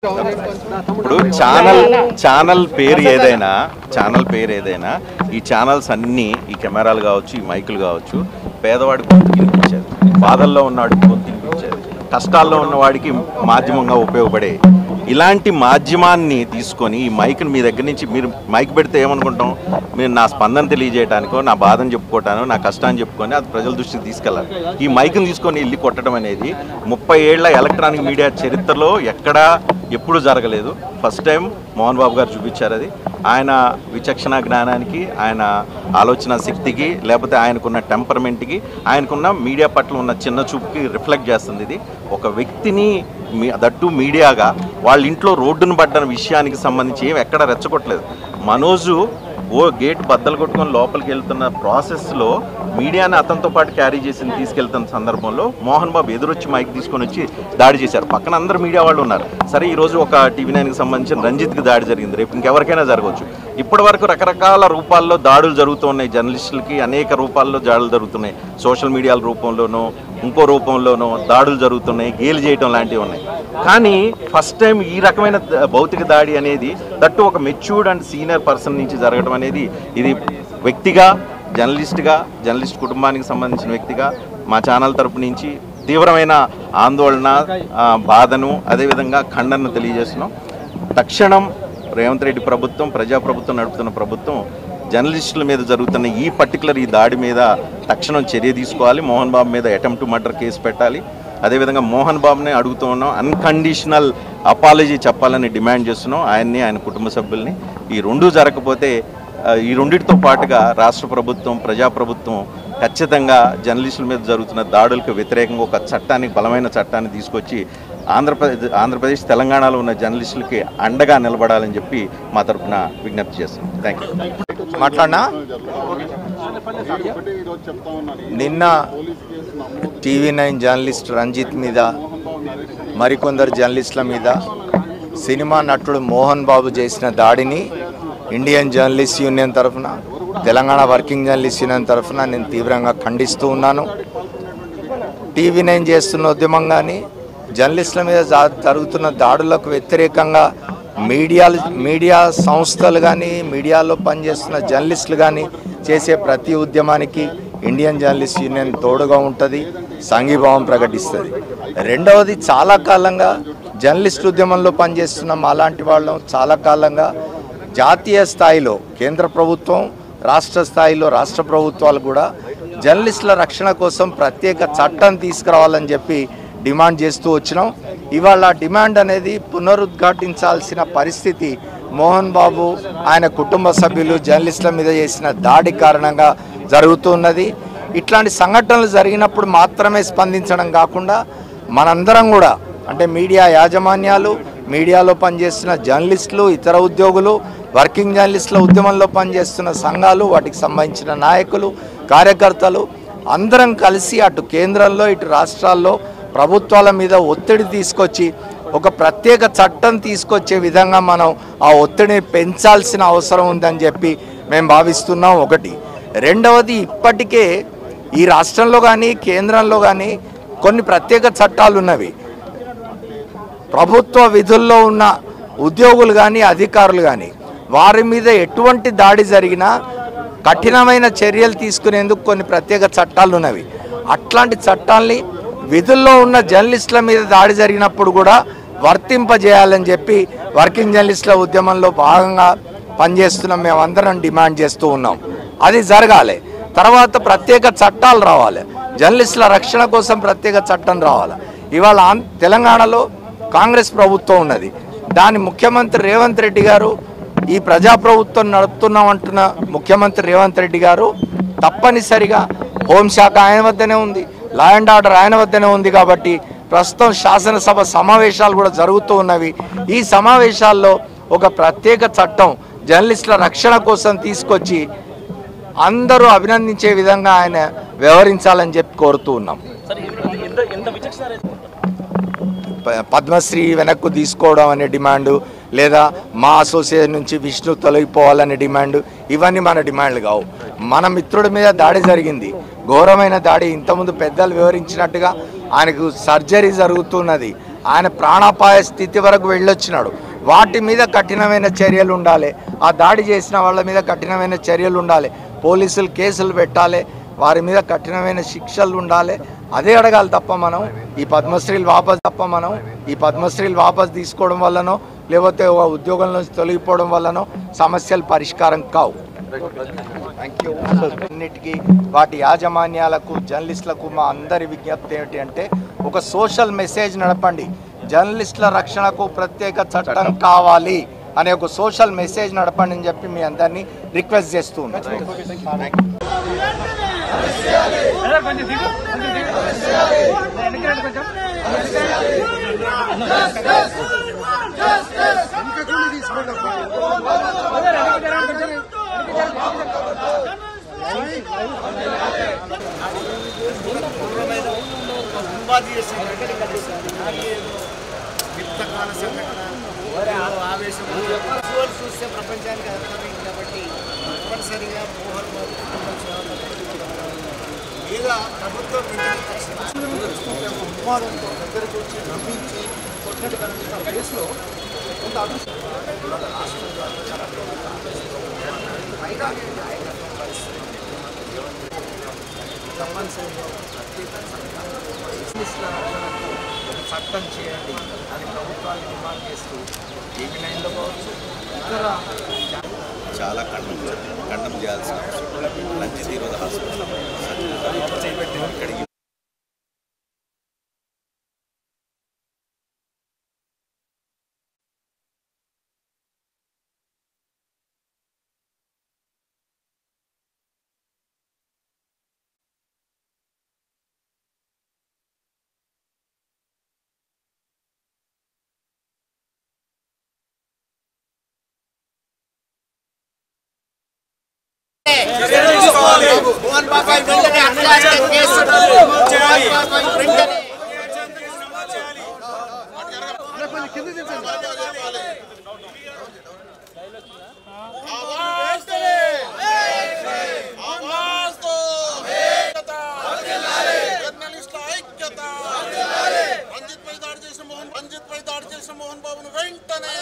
ఇప్పుడు ఛానల్ పేరు ఏదైనా ఈ ఛానల్స్ అన్నీ ఈ కెమెరాలు కావచ్చు, ఈ మైకులు కావచ్చు, పేదవాడికి గొంతు వినిపించేది, బాధల్లో ఉన్నవాడికి గొంతు వినిపించేది, కష్టాల్లో ఉన్నవాడికి మాధ్యమంగా ఉపయోగపడే ఇలాంటి మాధ్యమాన్ని తీసుకొని ఈ మైక్ని మీ దగ్గర నుంచి మీరు మైక్ పెడితే ఏమనుకుంటాం, మీరు నా స్పందన తెలియజేయడానికో, నా బాధను చెప్పుకోవటానో, నా కష్టాన్ని చెప్పుకొని అది ప్రజల దృష్టికి తీసుకెళ్ళాలి. ఈ మైక్ని తీసుకొని ఇల్లు కొట్టడం అనేది 30 ఏళ్ల ఎలక్ట్రానిక్ మీడియా చరిత్రలో ఎప్పుడు జరగలేదు. ఫస్ట్ టైం మోహన్ బాబు గారు చూపించారు. అది ఆయన విచక్షణ జ్ఞానానికి, ఆయన ఆలోచన శక్తికి, లేకపోతే ఆయనకున్న టెంపర్మెంట్కి, ఆయనకున్న మీడియా పట్ల ఉన్న చిన్న చూపుకి రిఫ్లెక్ట్ చేస్తుంది. ఇది ఒక వ్యక్తిని దట్టు మీడియాగా వాళ్ళ ఇంట్లో రోడ్డును పడ్డ విషయానికి సంబంధించి ఏం ఎక్కడ రెచ్చగొట్టలేదు. మనోజు గేట్ బద్దలు కొట్టుకొని లోపలికి వెళ్తున్న ప్రాసెస్లో మీడియాని అతనితో పాటు క్యారీ తీసుకెళ్తున్న సందర్భంలో మోహన్ బాబు ఎదురొచ్చి మైక్ తీసుకొని వచ్చి దాడి చేశారు. పక్కన అందరు మీడియా వాళ్ళు ఉన్నారు. సరే, ఈరోజు ఒక టీవీ9కి సంబంధించిన రంజిత్కి దాడి జరిగింది, రేపు ఇంకెవరికైనా జరగవచ్చు. ఇప్పటి వరకు రకరకాల రూపాల్లో దాడులు జరుగుతున్నాయి. జర్నలిస్టులకి అనేక రూపాల్లో దాడులు జరుగుతున్నాయి. సోషల్ మీడియాల రూపంలోనూ, ఇంకో రూపంలోనూ దాడులు జరుగుతున్నాయి, గేలు చేయడం లాంటివి ఉన్నాయి. కానీ ఫస్ట్ టైం ఈ రకమైన భౌతిక దాడి అనేది దట్టు ఒక మెచ్యూర్డ్ అండ్ సీనియర్ పర్సన్ నుంచి జరగడం అనేది, ఇది వ్యక్తిగా, జర్నలిస్ట్ కుటుంబానికి సంబంధించిన వ్యక్తిగా మా ఛానల్ తరపు నుంచి తీవ్రమైన ఆందోళన, బాధను, అదేవిధంగా ఖండనను తెలియజేస్తున్నాం. తక్షణం రేవంత్ రెడ్డి ప్రభుత్వం, ప్రజాప్రభుత్వం నడుపుతున్న ప్రభుత్వం జర్నలిస్టుల మీద జరుగుతున్న ఈ దాడి మీద తక్షణం చర్య తీసుకోవాలి. మోహన్ బాబు మీద అటెంప్ట్ టు మర్డర్ కేసు పెట్టాలి. అదేవిధంగా మోహన్ బాబుని అడుగుతూ ఉన్నాం, అన్కండిషనల్ అపాలజీ చెప్పాలని డిమాండ్ చేస్తున్నాం ఆయన్ని, ఆయన కుటుంబ సభ్యుల్ని. ఈ రెండూ జరగకపోతే ఈ రెండింటితో పాటుగా రాష్ట్ర ప్రభుత్వం, ప్రజాప్రభుత్వం ఖచ్చితంగా జర్నలిస్టుల మీద జరుగుతున్న దాడులకు వ్యతిరేకంగా ఒక బలమైన చట్టాన్ని తీసుకొచ్చి ఆంధ్రప్రదేశ్, తెలంగాణలో ఉన్న జర్నలిస్టులకి అండగా నిలబడాలని చెప్పి మా తరఫున విజ్ఞప్తి చేస్తున్నాం. Thank you. మాట్లాడినా నిన్న టీవీ9 జర్నలిస్ట్ రంజిత్ మీద, మరికొందరు జర్నలిస్టుల మీద సినిమా నటుడు మోహన్ బాబు చేసిన దాడిని ఇండియన్ జర్నలిస్ట్ యూనియన్ తరఫున, తెలంగాణ వర్కింగ్ జర్నలిస్ట్ యూనియన్ తరఫున నేను తీవ్రంగా ఖండిస్తూ ఉన్నాను. టీవీ9 చేస్తున్న ఉద్యమం కానీ, జర్నలిస్టుల మీద జరుగుతున్న దాడులకు వ్యతిరేకంగా మీడియా సంస్థలు కానీ, మీడియాలో పనిచేస్తున్న జర్నలిస్టులు కానీ చేసే ప్రతి ఉద్యమానికి ఇండియన్ జర్నలిస్ట్ యూనియన్ తోడుగా ఉంటుంది, సంఘీభావం ప్రకటిస్తుంది. రెండవది, చాలా కాలంగా జర్నలిస్ట్ ఉద్యమంలో పనిచేస్తున్న అలాంటి వాళ్ళం చాలా కాలంగా జాతీయ స్థాయిలో కేంద్ర ప్రభుత్వం, రాష్ట్ర స్థాయిలో రాష్ట్ర ప్రభుత్వాలు కూడా జర్నలిస్టుల రక్షణ కోసం ప్రత్యేక చట్టం తీసుకురావాలని చెప్పి డిమాండ్ చేస్తూ వచ్చినాం. ఇవాళ డిమాండ్ అనేది పునరుద్ఘాటించాల్సిన పరిస్థితి మోహన్ బాబు, ఆయన కుటుంబ సభ్యులు జర్నలిస్టుల మీద చేసిన దాడి కారణంగా జరుగుతున్నది. ఇట్లాంటి సంఘటనలు జరిగినప్పుడు మాత్రమే స్పందించడం కాకుండా మనందరం కూడా, అంటే మీడియా యాజమాన్యాలు, మీడియాలో పనిచేస్తున్న జర్నలిస్టులు, ఇతర ఉద్యోగులు, వర్కింగ్ జర్నలిస్టుల ఉద్యమంలో పనిచేస్తున్న సంఘాలు, వాటికి సంబంధించిన నాయకులు, కార్యకర్తలు అందరం కలిసి అటు కేంద్రంలో ఇటు రాష్ట్రాల్లో ప్రభుత్వాల మీద ఒత్తిడి తీసుకొచ్చి ఒక ప్రత్యేక చట్టం తీసుకొచ్చే విధంగా మనం ఆ ఒత్తిడిని పెంచాల్సిన అవసరం ఉందని చెప్పి మేము భావిస్తున్నాం. ఒకటి. రెండవది, ఇప్పటికే ఈ రాష్ట్రంలో కానీ కేంద్రంలో కానీ కొన్ని ప్రత్యేక చట్టాలు ఉన్నవి. ప్రభుత్వ విధుల్లో ఉన్న ఉద్యోగులు కానీ అధికారులు కానీ వారి మీద ఎటువంటి దాడి జరిగినా కఠినమైన చర్యలు తీసుకునేందుకు కొన్ని ప్రత్యేక చట్టాలు ఉన్నవి. అట్లాంటి చట్టాల్ని విధుల్లో ఉన్న జర్నలిస్టుల మీద దాడి జరిగినప్పుడు కూడా వర్తింపజేయాలని చెప్పి వర్కింగ్ జర్నలిస్టుల ఉద్యమంలో భాగంగా పనిచేస్తున్నాం. మేమందరం డిమాండ్ చేస్తూ ఉన్నాం. అది జరగాలి. తర్వాత ప్రత్యేక చట్టాలు రావాలి, జర్నలిస్టుల రక్షణ కోసం ప్రత్యేక చట్టం రావాలి. ఇవాళ తెలంగాణలో కాంగ్రెస్ ప్రభుత్వం ఉన్నది. దాని ముఖ్యమంత్రి రేవంత్ రెడ్డి గారు, ఈ ప్రజాప్రభుత్వం నడుపుతున్నామంటున్న ముఖ్యమంత్రి రేవంత్ రెడ్డి గారు తప్పనిసరిగా హోంశాఖ ఆయన వద్దనే ఉంది, లా అండ్ ఆర్డర్ ఆయన వద్దనే ఉంది. కాబట్టి ప్రస్తుతం శాసనసభ సమావేశాలు కూడా జరుగుతూ ఉన్నవి. ఈ సమావేశాల్లో ఒక ప్రత్యేక చట్టం జర్నలిస్టుల రక్షణ కోసం తీసుకొచ్చి అందరూ అభినందించే విధంగా ఆయన వ్యవహరించాలని చెప్పి కోరుతూ ఉన్నాం. పద్మశ్రీ వెనక్కు తీసుకోవడం అనే డిమాండు, లేదా మా అసోసియేషన్ నుంచి విష్ణు తొలగిపోవాలనే డిమాండు, ఇవన్నీ మన డిమాండ్లు కావు. మన మిత్రుడి మీద దాడి జరిగింది, ఘోరమైన దాడి. ఇంతకుముందు పెద్దలు వివరించినట్టుగా ఆయనకు సర్జరీ జరుగుతున్నది. ఆయన ప్రాణాపాయ స్థితి వరకు వెళ్ళొచ్చినాడు. వాటి మీద కఠినమైన చర్యలు ఉండాలి. ఆ దాడి చేసిన వాళ్ళ మీద కఠినమైన చర్యలు ఉండాలి. పోలీసులు కేసులు పెట్టాలి, వారి మీద కఠినమైన శిక్షలు ఉండాలి. అదే అడగాలి తప్ప మనం ఈ పద్మశ్రీలు వాపస్ తీసుకోవడం వల్లనో లేకపోతే ఉద్యోగం నుంచి తొలగిపోవడం వల్లనో సమస్యలు పరిష్కారం కావు. అన్నిటికీ వాటి యాజమాన్యాలకు జర్నలిస్టులకు మా అందరి విజ్ఞప్తి ఏమిటి అంటే ఒక సోషల్ మెసేజ్ నడపండి. జర్నలిస్టుల రక్షణకు ప్రత్యేక చట్టం కావాలి అనే ఒక సోషల్ మెసేజ్ నడపండి అని చెప్పి మీ అందరినీ రిక్వెస్ట్ చేస్తూ ఉన్నాను. ఆవేశం చూస్తే ప్రపంచానికి అర్థమైంది కాబట్టి తప్పనిసరిగా మోహన్ బాబు మీద ప్రభుత్వం ఉన్మాదంతో దగ్గరకు వచ్చి నమ్మించి కొట్టడి కలిగిన కేసులో కొంత తప్పనిసరిగా చట్టం చేయండి అని ప్రభుత్వాన్ని డిమాండ్ చేస్తూ ఏపీ లైన్లో కావచ్చు ఇతర చాలా ఖండం చేయాల్సిన అవసరం. రంజిత్ ఈరోజు హాస్పిటల్ చేపెట్టి ఇక్కడికి మోహన్ బాబాయ్ వెంటనే అత్యాచార కేసు రంజిత్ పై దాడి చేసిన మోహన్ బాబును వెంటనే